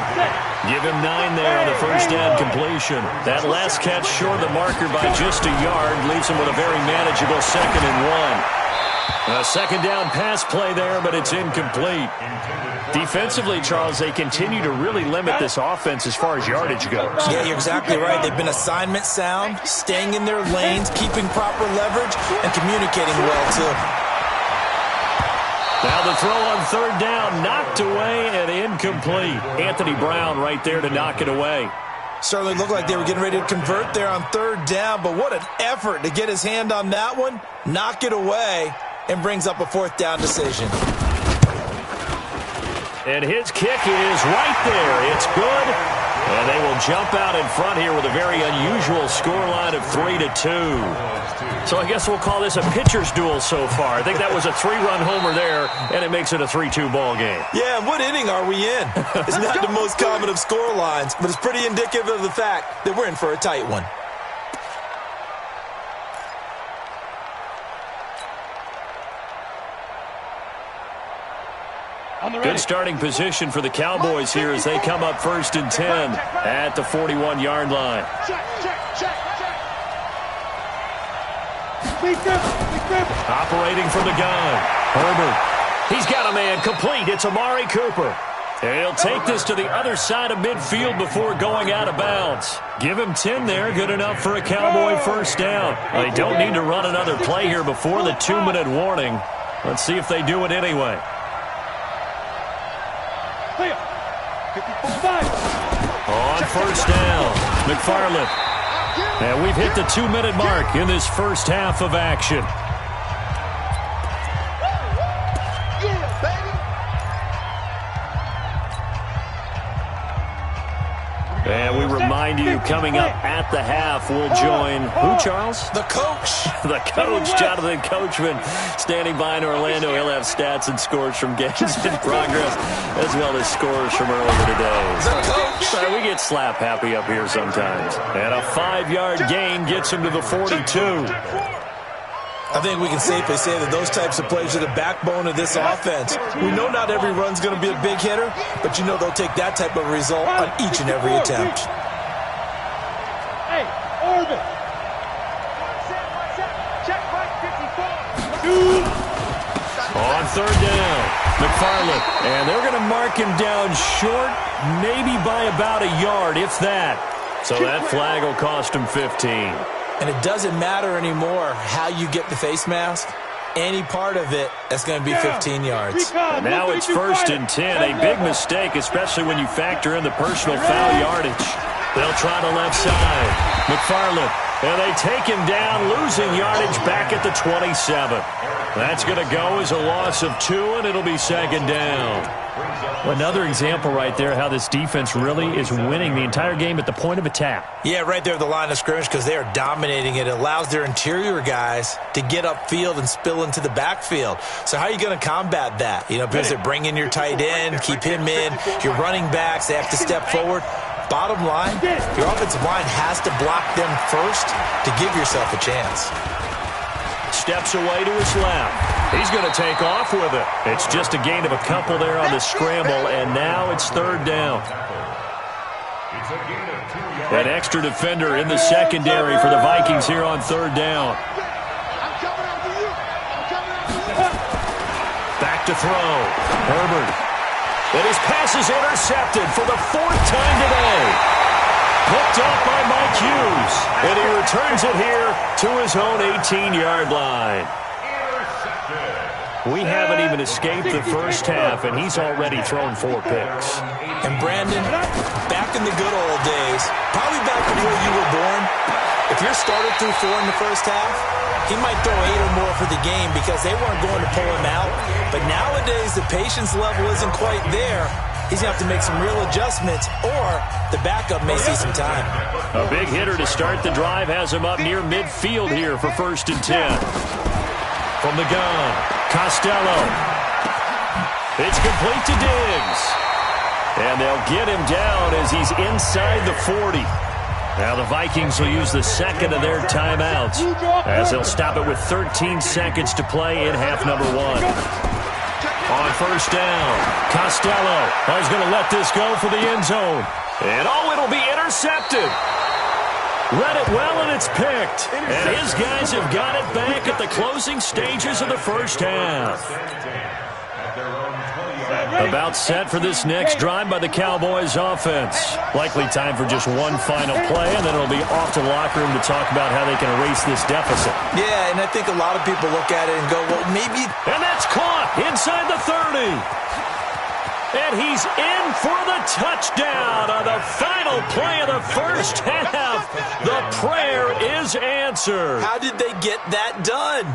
Give him 9 there on the 1st down completion. That last catch short of the marker by just a yard leaves him with a very manageable 2nd and 1. A 2nd down pass play there, but it's incomplete. Defensively, Charles, they continue to really limit this offense as far as yardage goes. Yeah, you're exactly right. They've been assignment sound, staying in their lanes, keeping proper leverage, and communicating well, too. Now the throw on 3rd down, knocked away and incomplete. Anthony Brown right there to knock it away. Certainly looked like they were getting ready to convert there on 3rd down, but what an effort to get his hand on that one, knock it away, and brings up a 4th down decision. And his kick is right there. It's good. And they will jump out in front here with a very unusual scoreline of 3-2. So I guess we'll call this a pitcher's duel so far. I think that was a 3-run homer there, and it makes it a 3-2 ball game. Yeah, and what inning are we in? It's not the most common of scorelines, but it's pretty indicative of the fact that we're in for a tight one. Good starting position for the Cowboys here as they come up 1st and 10 at the 41-yard line. Operating from the gun. Herbert. He's got a man complete. It's Amari Cooper. And he'll take this to the other side of midfield before going out of bounds. Give him 10 there. Good enough for a Cowboy 1st down. They don't need to run another play here before the 2-minute warning. Let's see if they do it anyway. On first down, McFarland. And we've hit the 2-minute mark in this first half of action. And we remind you, coming up at the half, we'll join who, Charles? The coach. The coach, Jonathan Coachman, standing by in Orlando. He'll have stats and scores from games in progress, as well as scores from earlier today. The coach. We get slap happy up here sometimes. And a 5-yard gain gets him to the 42. I think we can safely say that those types of plays are the backbone of this offense. We know not every run's going to be a big hitter, but you know they'll take that type of result on each and every attempt. Hey, Orbit. Check right 54. On third down, McFarland. And they're going to mark him down short, maybe by about a yard, if that. So that flag will cost him 15. And it doesn't matter anymore how you get the face mask. Any part of it, that's going to be 15 yards. And now it's 1st and 10. A big mistake, especially when you factor in the personal foul yardage. They'll try the left side. McFarland. And they take him down, losing yardage back at the 27. That's going to go as a loss of 2, and it'll be 2nd down. Another example right there how this defense really is winning the entire game at the point of attack. Yeah, right there at the line of scrimmage because they are dominating it. It allows their interior guys to get upfield and spill into the backfield. So how are you going to combat that? You know, because they bring in your tight end, keep him in. Your running backs, they have to step forward. Bottom line, your offensive line has to block them first to give yourself a chance. Steps away to his left. He's going to take off with it. It's just a gain of a couple there on the scramble, and now it's 3rd down. An extra defender in the secondary for the Vikings here on 3rd down. Back to throw. Herbert. And his pass is intercepted for the 4th time today. Picked up by Mike Hughes. And he returns it here to his own 18-yard line. We haven't even escaped the first half, and he's already thrown 4 picks. And Brandon, back in the good old days, probably back before you were born, if your starter threw 4 in the first half, he might throw 8 or more for the game because they weren't going to pull him out. But nowadays, the patience level isn't quite there. He's going to have to make some real adjustments, or the backup may see some time. A big hitter to start the drive has him up near midfield here for 1st and 10. From the gun, Costello. It's complete to Diggs. And they'll get him down as he's inside the 40. Now the Vikings will use the 2nd of their timeouts as they'll stop it with 13 seconds to play in half number 1. On 1st down, Costello is going to let this go for the end zone. And it'll be intercepted. Read it well, and it's picked. And his guys have got it back at the closing stages of the first half. About set for this next drive by the Cowboys offense. Likely time for just one final play, and then it'll be off to the locker room to talk about how they can erase this deficit. Yeah, and I think a lot of people look at it and go, well, maybe. And that's caught inside the 30. And he's in for the touchdown on the final play of the first half. The prayer is answered. How did they get that done?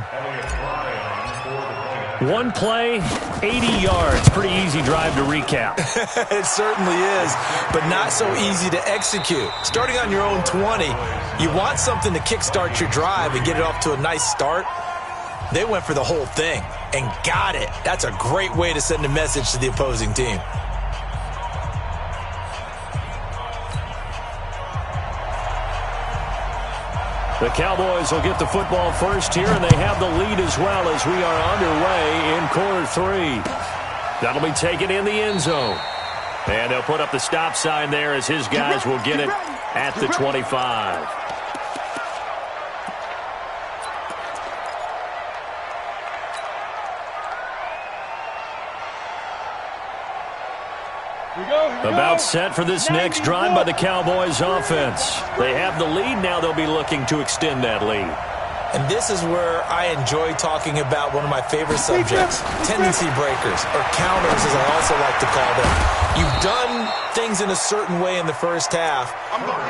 One play, 80 yards. Pretty easy drive to recap. It certainly is, but not so easy to execute. Starting on your own 20, you want something to kickstart your drive and get it off to a nice start. They went for the whole thing and got it. That's a great way to send a message to the opposing team. The Cowboys will get the football first here, and they have the lead as well as we are underway in quarter 3. That'll be taken in the end zone. And they'll put up the stop sign there as his guys will get it at the 25. About set for this next drive by the Cowboys offense. They have the lead. Now they'll be looking to extend that lead. And this is where I enjoy talking about one of my favorite subjects, tendency breakers, or counters as I also like to call them. You've done things in a certain way in the first half,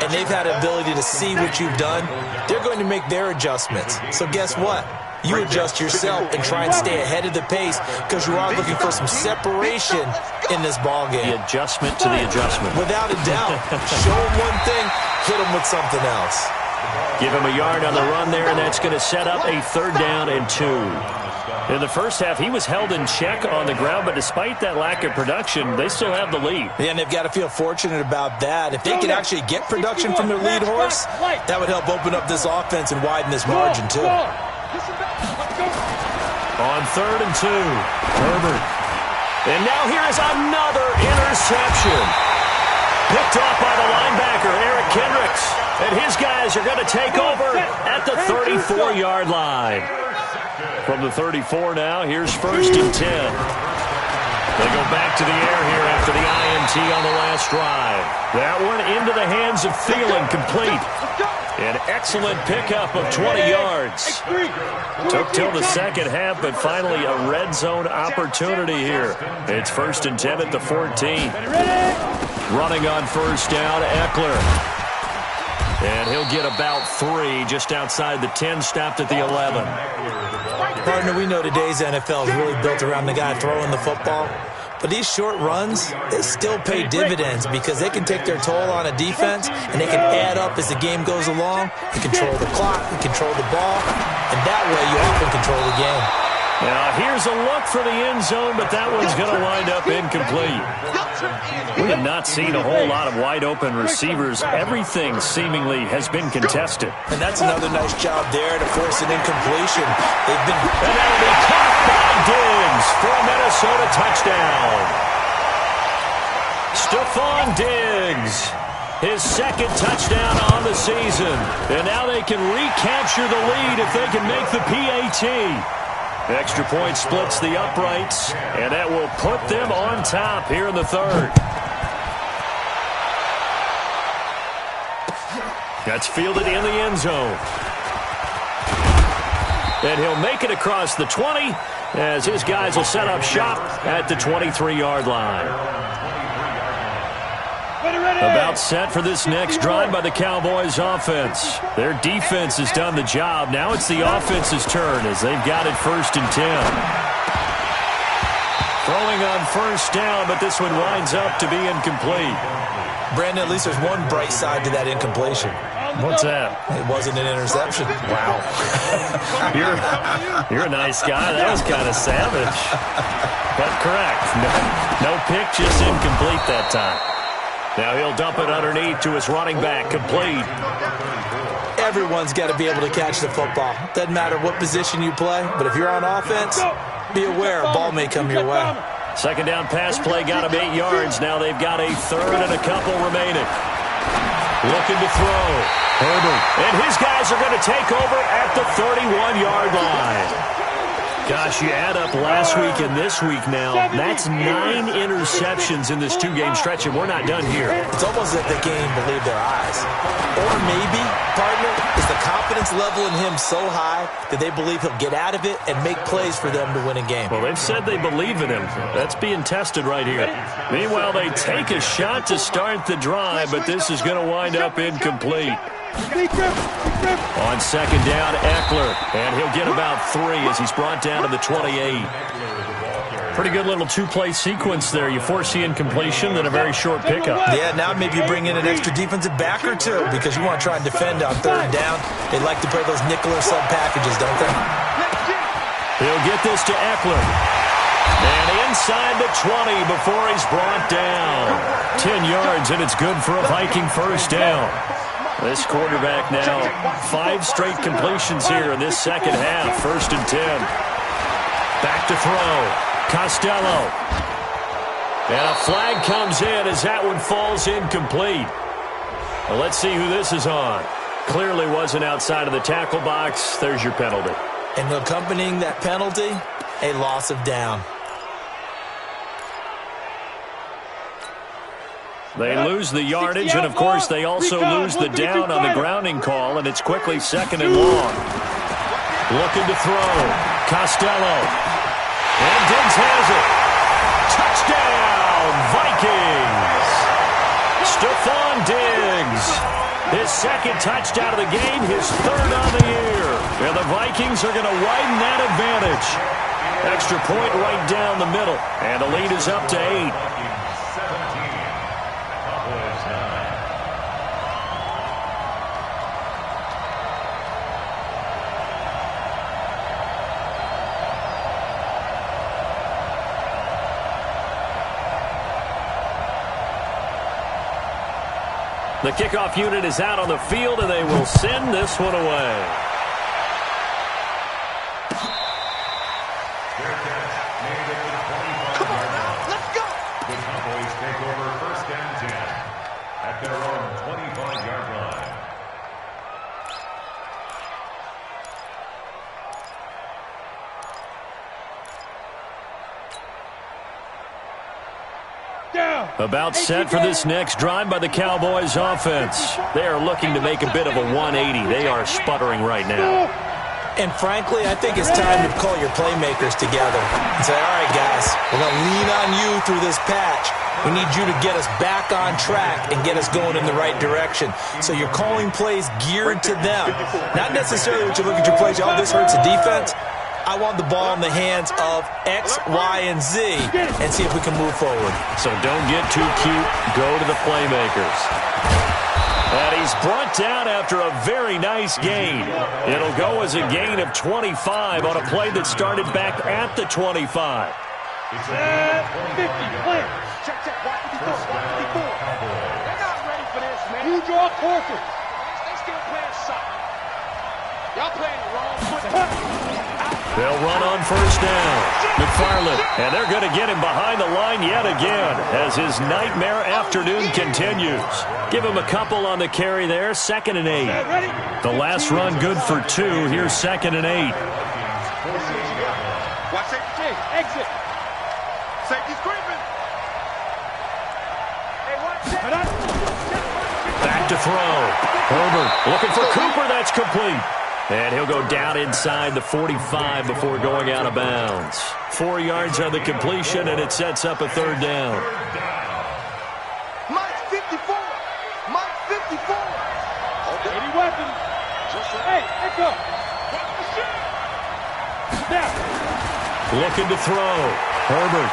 and they've had an ability to see what you've done. They're going to make their adjustments. So guess what? You adjust yourself and try and stay ahead of the pace because you are looking for some separation in this ball game. The adjustment to the adjustment. Without a doubt. Show them one thing, hit them with something else. Give him a yard on the run there, and that's going to set up a 3rd down and 2. In the first half, he was held in check on the ground, but despite that lack of production, they still have the lead. Yeah, and they've got to feel fortunate about that. If they can actually get production from their lead horse, that would help open up this offense and widen this margin too. On 3rd and 2, Herbert. And now here is another interception. Picked off by the linebacker, Eric Kendricks. And his guys are going to take over at the 34-yard line. From the 34 now, here's 1st and 10. They go back to the air here after the INT on the last drive. That one into the hands of Thielen, complete. An excellent pickup of 20 yards. Took till the second half, but finally a red zone opportunity here. It's 1st and 10 at the 14. Running on 1st down, Eckler. And he'll get about 3 just outside the 10, stopped at the 11. Partner, we know today's NFL is really built around the guy throwing the football. But these short runs, they still pay dividends because they can take their toll on a defense and they can add up as the game goes along. You control the clock, you control the ball, and that way you often control the game. Now here's a look for the end zone, but that one's going to wind up incomplete. We have not seen a whole lot of wide-open receivers. Everything seemingly has been contested. And that's another nice job there to force an incompletion. They've been... And that'll be caught by Diggs for a Minnesota touchdown. Stephon Diggs, his 2nd touchdown on the season. And now they can recapture the lead if they can make the PAT. Extra point splits the uprights, and that will put them on top here in the 3rd. That's fielded in the end zone. And he'll make it across the 20 as his guys will set up shop at the 23-yard line. About set for this next drive by the Cowboys offense. Their defense has done the job. Now it's the offense's turn as they've got it 1st and 10. Throwing on 1st down, but this one winds up to be incomplete. Brandon, at least there's one bright side to that incompletion. What's that? It wasn't an interception. Wow. You're a nice guy. That was kind of savage. But correct. No pick, just incomplete that time. Now he'll dump it underneath to his running back, complete. Everyone's got to be able to catch the football. Doesn't matter what position you play, but if you're on offense, be aware a ball may come your way. 2nd down pass play got him 8 yards. Now they've got a 3rd and a couple remaining. Looking to throw. Herbert. And his guys are going to take over at the 31-yard line. Gosh, you add up last week and this week now, that's 9 interceptions in this 2-game stretch, and we're not done here. It's almost as if they can't even believe their eyes. Or maybe, partner, is the confidence level in him so high that they believe he'll get out of it and make plays for them to win a game. Well, they've said they believe in him. That's being tested right here. Meanwhile, they take a shot to start the drive, but this is going to wind up incomplete. On 2nd down, Eckler, and he'll get about 3 as he's brought down to the 28. Pretty good little 2-play sequence there. You force the incompletion, then a very short pickup. Yeah, now maybe you bring in an extra defensive back or 2 because you want to try and defend on 3rd down. They like to play those nickel or sub packages, don't they? He'll get this to Eckler. And inside the 20 before he's brought down. 10 yards, and it's good for a Viking 1st down. This quarterback now 5 straight completions here in this 2nd half. 1st and 10. Back to throw. Costello. And a flag comes in as that one falls incomplete. Well, let's see who this is on. Clearly wasn't outside of the tackle box. There's your penalty. And accompanying that penalty, a loss of down. They lose the yardage, and, of course, they also lose the down on the grounding call, and it's quickly 2nd and long. Looking to throw. Costello. And Diggs has it. Touchdown, Vikings! second touchdown of the game, his third on the year. And the Vikings are going to widen that advantage. Extra point right down the middle. And the lead is up to 8. The kickoff unit is out on the field, and they will send this one away. Come on now, let's go! The Cowboys take over first and 10 at their own 25-yard line. About set for this next drive by the Cowboys offense. They are looking to make a bit of a 180. They are sputtering right now. And frankly, I think it's time to call your playmakers together and say, all right, guys, we're going to lean on you through this patch. We need you to get us back on track and get us going in the right direction. So you're calling plays geared to them. Not necessarily what you look at your plays, oh, this hurts the defense. I want the ball in the hands of X, Y, and Z and see if we can move forward. So don't get too cute. Go to the playmakers. And he's brought down after a very nice gain. It'll go as a gain of 25 on a play that started back at the 25. 50, clear. Check, watch 54, watch 54. They're not ready for this, man. You draw closer. They still playing soccer. Y'all playing the wrong football. They'll run on first down. McFarland, and they're going to get him behind the line yet again as his nightmare afternoon continues. Give him a couple on the carry there, 2nd and 8. The last run good for 2. Here's 2nd and 8. Watch safety. Exit. Safety's creeping. Hey, watch it. Back to throw. Herbert looking for Cooper. That's complete. And he'll go down inside the 45 before going out of bounds. 4 yards on the completion, and it sets up a 3rd down. Mike's 54. Mike's 54. Any weapon. Hey, echo. Snap. Looking to throw. Herbert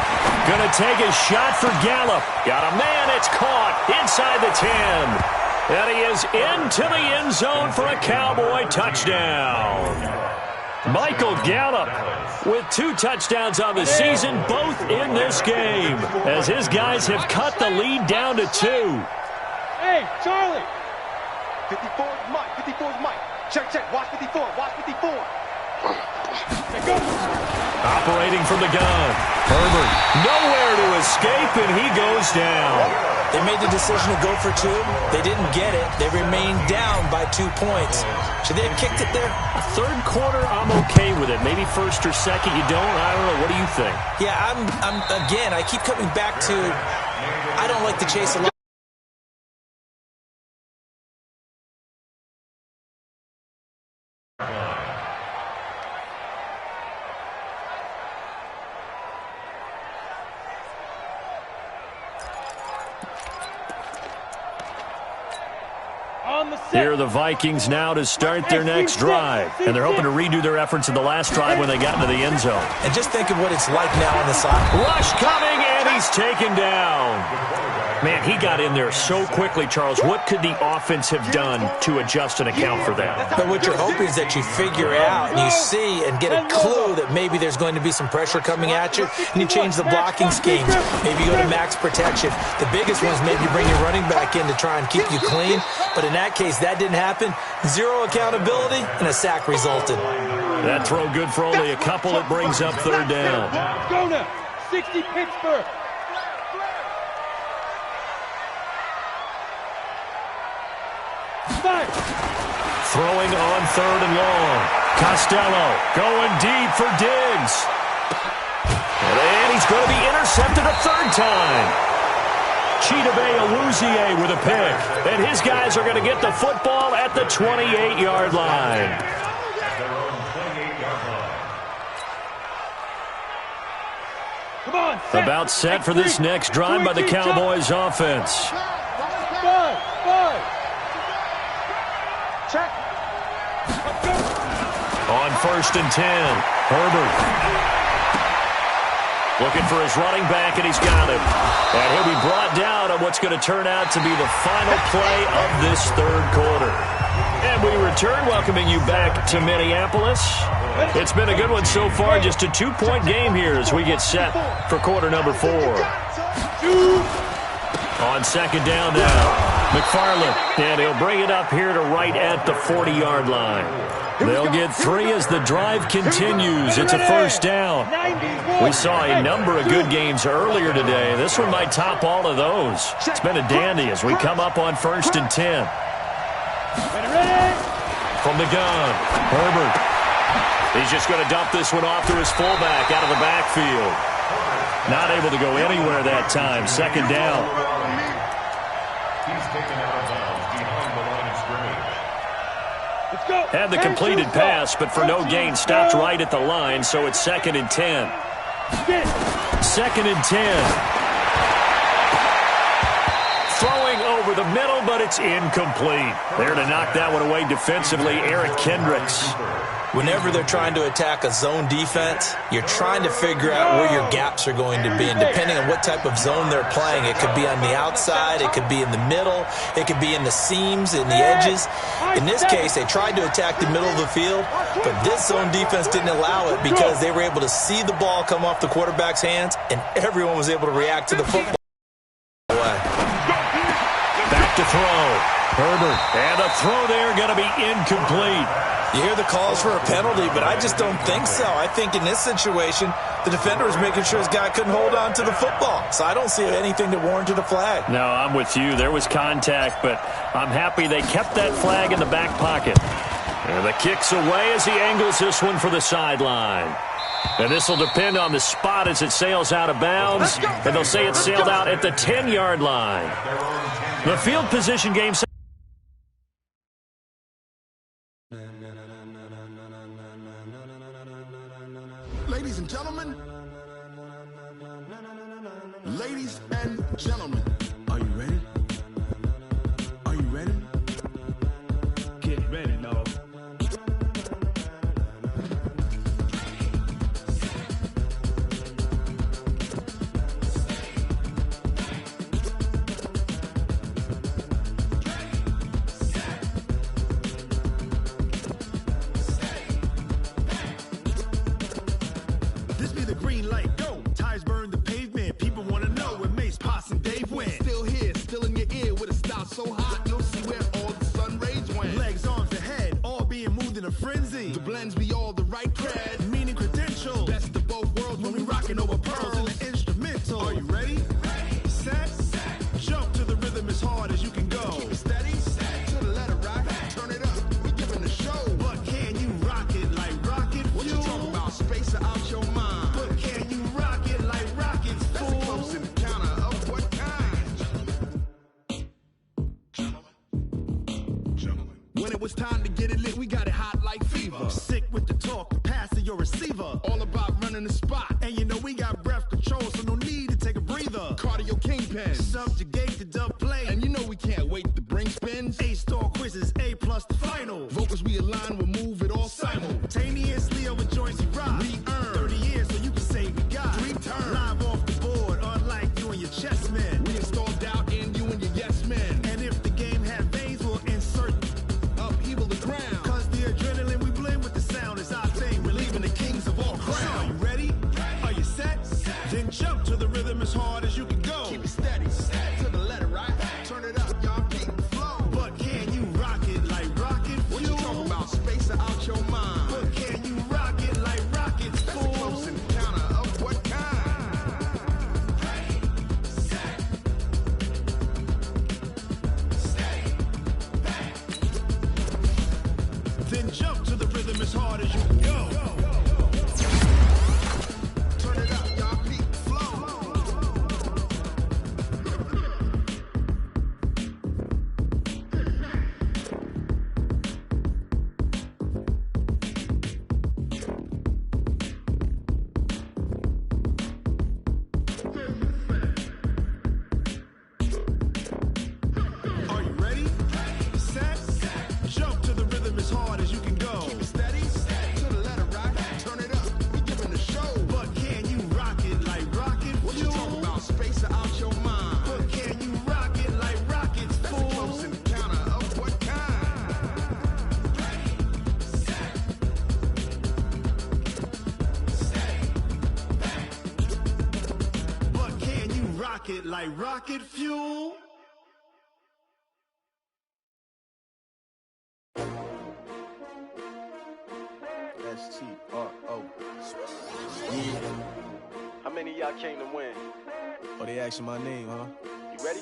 going to take a shot for Gallup. Got a man. It's caught inside the 10. And he is into the end zone for a Cowboy touchdown. Michael Gallup with 2 touchdowns on the season, both in this game, as his guys have cut the lead down to 2. Hey, Charlie. 54 is Mike. 54 is Mike. Check. Watch 54. Watch 54. Hey, go. Operating from the gun. Herbert nowhere to escape, and he goes down. They made the decision to go for 2. They didn't get it. They remained down by 2 points. Should they have kicked it there? Third quarter, I'm okay with it. Maybe first or second, you don't. I don't know. What do you think? Yeah, again, I keep coming back to I don't like to chase a lot. Here are the Vikings now to start their next drive. And they're hoping to redo their efforts in the last drive when they got into the end zone. And just think of what it's like now on the side. Rush coming, and he's taken down. Man, he got in there so quickly, Charles. What could the offense have done to adjust and account for that? But what you're hoping is that you figure out and you see and get a clue that maybe there's going to be some pressure coming at you, and you change the blocking schemes. Maybe you go to max protection. The biggest one is maybe you bring your running back in to try and keep you clean. But in that case, that didn't happen. 0 accountability, and a sack resulted. That throw good for only a couple. It brings up 3rd down. Go now. 60 Pittsburgh. Throwing on 3rd and long. Costello going deep for Diggs. And he's going to be intercepted a 3rd time. Chidobe Awuzie with a pick. And his guys are going to get the football at the 28-yard line. Come on, About set for this next drive by the Cowboys offense. first and 10. Herbert looking for his running back, and he's got him. And he'll be brought down on what's going to turn out to be the final play of this third quarter. And we return, welcoming you back to Minneapolis. It's been a good one so far, just a 2-point game here as we get set for quarter number 4. On second down now, McFarland, and he'll bring it up here to right at the 40-yard line. They'll get 3 as the drive continues. It's a first down. We saw a number of good games earlier today. This one might top all of those. It's been a dandy as we come up on first and 10. From the gun, Herbert. He's just going to dump this one off to his fullback out of the backfield. Not able to go anywhere that time. Second down. He's taken out of bounds behind the line of scrimmage. Let's go. Had the completed pass, but for no gain, stopped right at the line, so it's second and 10. Second and 10. Throwing over the middle, but it's incomplete. There to knock that one away defensively, Eric Kendricks. Whenever they're trying to attack a zone defense, you're trying to figure out where your gaps are going to be. And depending on what type of zone they're playing, it could be on the outside, it could be in the middle, it could be in the seams, in the edges. In this case, they tried to attack the middle of the field, but this zone defense didn't allow it because they were able to see the ball come off the quarterback's hands, and everyone was able to react to the football. Back to throw. Herbert. And the throw there going to be incomplete. You hear the calls for a penalty, but I just don't think so. I think in this situation, the defender was making sure his guy couldn't hold on to the football. So I don't see anything that warranted a flag. No, I'm with you. There was contact, but I'm happy they kept that flag in the back pocket. And the kick's away as he angles this one for the sideline. And this will depend on the spot as it sails out of bounds. And they'll say it sailed out at the 10-yard line. The field position game. Ladies and gentlemen, are you ready? Are you ready? Get ready, dog. This be the green light, go. Tires burn the pavement. People want to know where Mace, Potts, and Dave went. Still here, still in your ear with a style so hot, you'll see where all the sun rays went. Legs, arms, and head, all being moved in a frenzy. The blends be all the right cred, meaning credential. Best of both worlds when we rockin' over pearls in the instrumental. Are you ready? Set. Jump to the rhythm as hard as you can go. Keep it steady, to the letter right. Turn it up, we giving the show. But can you rock it like rocket fuel? What you talking about? Space out your mind. But can you rock it like rockets, fool? That's a close encounter of what kind? Gentlemen. When it was time to get it lit, we got it hot like fever. Sick with the talk, passing your receiver. All about running the spot. And you know we got breath control, so no need to take a breather. Cardio kingpin, subjugate the dub play. And you know we can't wait to bring spins. A-star quizzes, A+ the final. Vocals we align, we'll move it all simultaneously over joints we rock. We earn 30 years, so you can say we got 3 turns. Live off the board, unlike you and your chess men. We install doubt in you and your yes men. And if the game had veins, we'll insert upheaval the ground. Cause the adrenaline we blend with the sound is our thing. We're leaving the kings of all crowns. Are you ready? Are you set? Then jump to the rhythm as hard as you can go. Keep it steady, to the letter right. Turn it up, y'all keep the flow. But can you rock it like rocket fuel? What you talking about? Space out your mind. But can you rock it like rockets, fool? That's a close encounter of what kind? Then jump to the rhythm as hard as you can go. Turn it up, y'all keep the flow. Are you ready? Set. Jump to the rhythm as hard as you can go. Keep it steady, to the it like rocket fuel. S-T-R-O. Yeah. How many of y'all came to win? Oh, they asking my name, huh? You ready?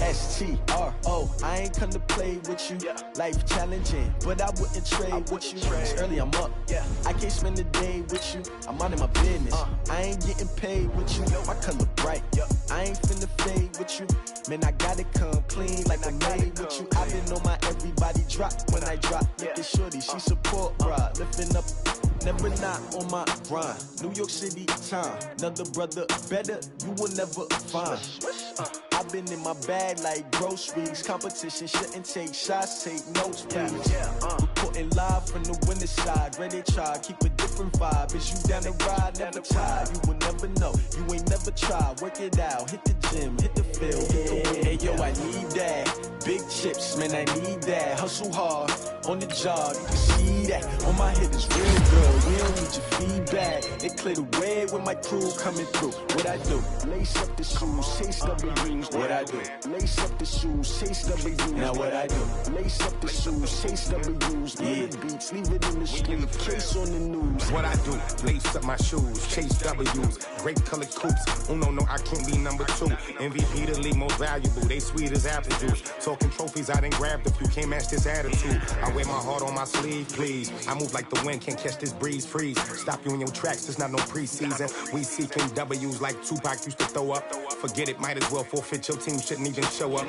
S-T-R-O. I ain't come to play with you. Yeah. Life challenging, but I wouldn't trade with you. It's early, I'm up. Yeah. I can't spend the day with you. I'm minding my business. I ain't getting paid with you. My color bright. I ain't finna fade with you. Man, I gotta come clean like I made with you. I've been on my everybody drop when I drop. Look at shorty, she support ride. Lifting up, never not on my grind. New York City time. Another brother better, you will never find. I've been in my bag like groceries. Competition shouldn't take shots, take notes, please. Reporting live from the winning side. Ready to try, keep a different vibe. Is you down the ride, never tired. You will never know, you ain't never tried. Work it out, hit the gym, hit the field, hit the wind. Hey yo, I need that. Big chips, man, I need that. Hustle hard, on the job, you can see that. On my head is real good, we don't need your feedback. It clear the way when my crew coming through. What I do? Lace up the shoes, chase W's. What I do? Lace up the shoes, chase W's. Now what I do? Lace up the shoes, chase W's. Yeah. The beats, leave it in the street, case on the news. What I do? Lace up my shoes, chase W's. Grape colored coops. Oh no, I can't be number 2. MVP the league most valuable. They sweet as apple juice. Talking trophies, I didn't grab the few. Can't match this attitude. I wear my heart on my sleeve, please. I move like the wind, can't catch this breeze, freeze. Stop you in your tracks, there's not no preseason. We seeking W's like Tupac used to throw up. Forget it, might as well forfeit. Your team shouldn't even show up.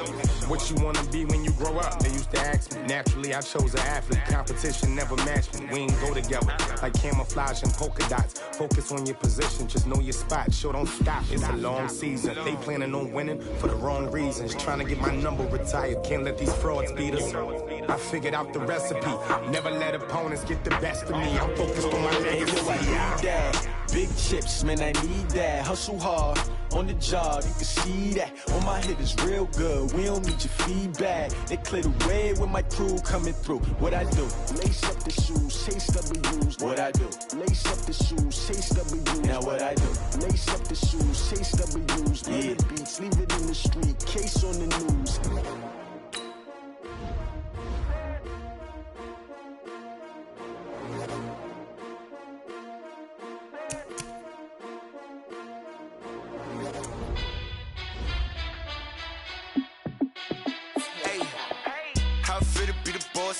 What you wanna be when you grow up? They used to ask me. Naturally, I chose an athlete. Competition never matched me. We ain't go together like camouflage and polka dots. Focus on your position, just know your spot. Sure, don't stop. It's a long season. They planning on winning for the wrong reasons. Trying to get my number retired. Can't let these frauds beat us. I figured out the recipe. Never let opponents get the best of me. I'm focused on my legacy. I need that. Big chips, man, I need that. Hustle hard, on the job, you can see that. On my head is real good, we don't need your feedback. They clear the way when my crew coming through. What I do? Lace up the shoes, chase W's. What I do? Lace up the shoes, chase W's. Now what I do? Lace up the shoes, chase W's. Yeah. The beats, leave it in the street, case on the news.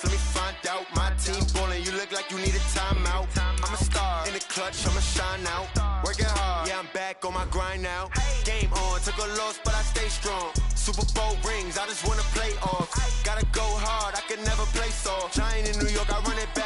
Let me find out. My team ballin', you look like you need a timeout. I'm a star in the clutch, I'ma shine out. Working hard, yeah, I'm back on my grind now. Game on, took a loss, but I stay strong. Super Bowl rings, I just wanna play off. Gotta go hard, I can never play soft. Giant in New York, I run it back.